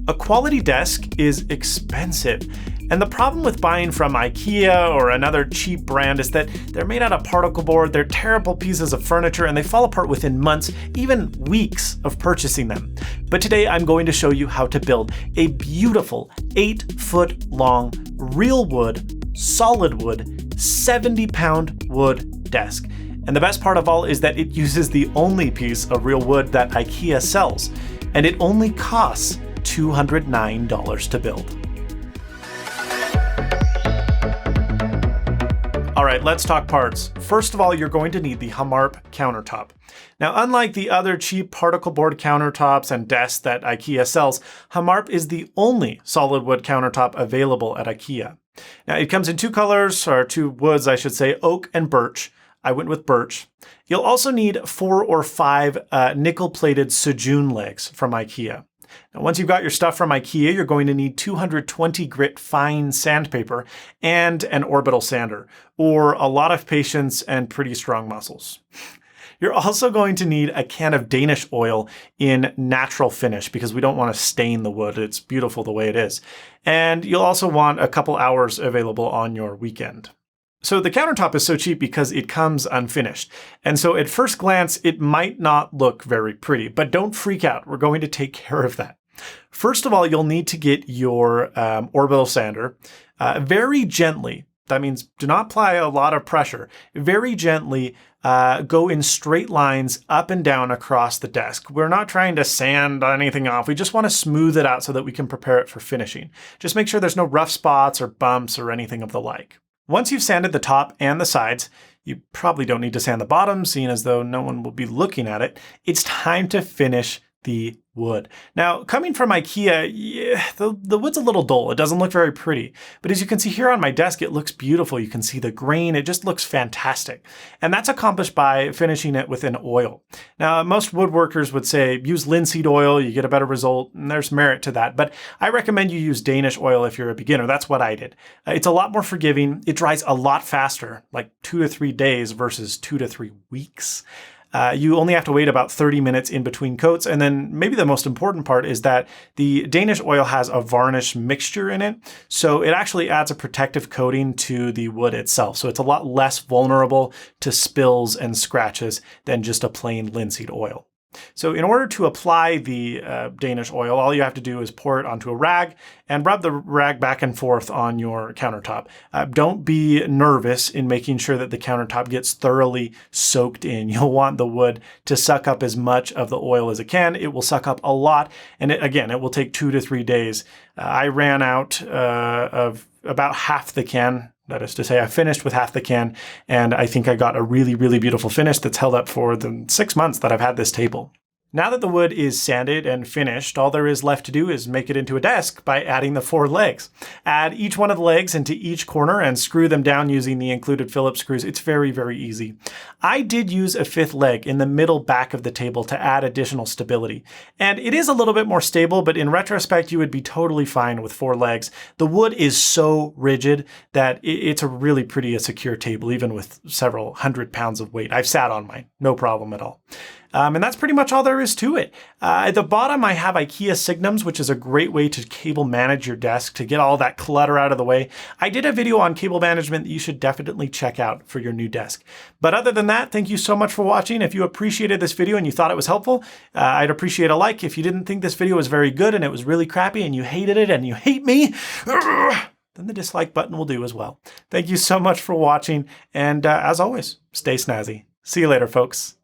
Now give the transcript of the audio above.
A quality desk is expensive, and the problem with buying from IKEA or another cheap brand is that they're made out of particle board, they're terrible pieces of furniture, and they fall apart within months, even weeks of purchasing them. But today I'm going to show you how to build a beautiful 8-foot long, real wood, solid wood, 70-pound wood desk. And the best part of all is that it uses the only piece of real wood that IKEA sells, and it only costs $209 to build. All right, let's talk parts. First of all, you're going to need the Hamarp countertop. Now, unlike the other cheap particle board countertops and desks that IKEA sells, Hamarp is the only solid wood countertop available at IKEA. Now, it comes in two colors, or two woods, I should say, oak and birch. I went with birch. You'll also need 4 or 5 nickel-plated sejun legs from IKEA. Now, once you've got your stuff from IKEA, you're going to need 220 grit fine sandpaper and an orbital sander, or a lot of patience and pretty strong muscles. You're also going to need a can of Danish oil in natural finish because we don't want to stain the wood. It's beautiful the way it is. And you'll also want a couple hours available on your weekend. So the countertop is so cheap because it comes unfinished. And so at first glance, it might not look very pretty, but don't freak out. We're going to take care of that. First of all, you'll need to get your orbital sander very gently. That means do not apply a lot of pressure. Very gently go in straight lines up and down across the desk. We're not trying to sand anything off. We just want to smooth it out so that we can prepare it for finishing. Just make sure there's no rough spots or bumps or anything of the like. Once you've sanded the top and the sides, you probably don't need to sand the bottom, seeing as though no one will be looking at it. It's time to finish the wood. Now, coming from IKEA, the wood's a little dull. It doesn't look very pretty. But as you can see here on my desk, it looks beautiful. You can see the grain. It just looks fantastic. And that's accomplished by finishing it with an oil. Now, most woodworkers would say use linseed oil. You get a better result, and there's merit to that. But I recommend you use Danish oil if you're a beginner. That's what I did. It's a lot more forgiving. It dries a lot faster, like 2 to 3 days versus 2 to 3 weeks. You only have to wait about 30 minutes in between coats. And then maybe the most important part is that the Danish oil has a varnish mixture in it. So it actually adds a protective coating to the wood itself. So it's a lot less vulnerable to spills and scratches than just a plain linseed oil. So in order to apply the Danish oil, all you have to do is pour it onto a rag and rub the rag back and forth on your countertop. Don't be nervous in making sure that the countertop gets thoroughly soaked in. You'll want the wood to suck up as much of the oil as it can. It will suck up a lot. And it will take 2 to 3 days. I ran out of about half the can. That is to say, I finished with half the can, and I think I got a really, really beautiful finish that's held up for the 6 months that I've had this table. Now that the wood is sanded and finished, all there is left to do is make it into a desk by adding the 4 legs. Add each one of the legs into each corner and screw them down using the included Phillips screws. It's very, very easy. I did use a 5th leg in the middle back of the table to add additional stability. And it is a little bit more stable, but in retrospect, you would be totally fine with 4 legs. The wood is so rigid that it's a really pretty secure table, even with several 100 pounds of weight. I've sat on mine, no problem at all. And that's pretty much all there is to it. At the bottom, I have IKEA Signums, which is a great way to cable manage your desk to get all that clutter out of the way. I did a video on cable management that you should definitely check out for your new desk. But other than that, thank you so much for watching. If you appreciated this video and you thought it was helpful, I'd appreciate a like. If you didn't think this video was very good and it was really crappy and you hated it and you hate me, then the dislike button will do as well. Thank you so much for watching. And as always, stay snazzy. See you later, folks.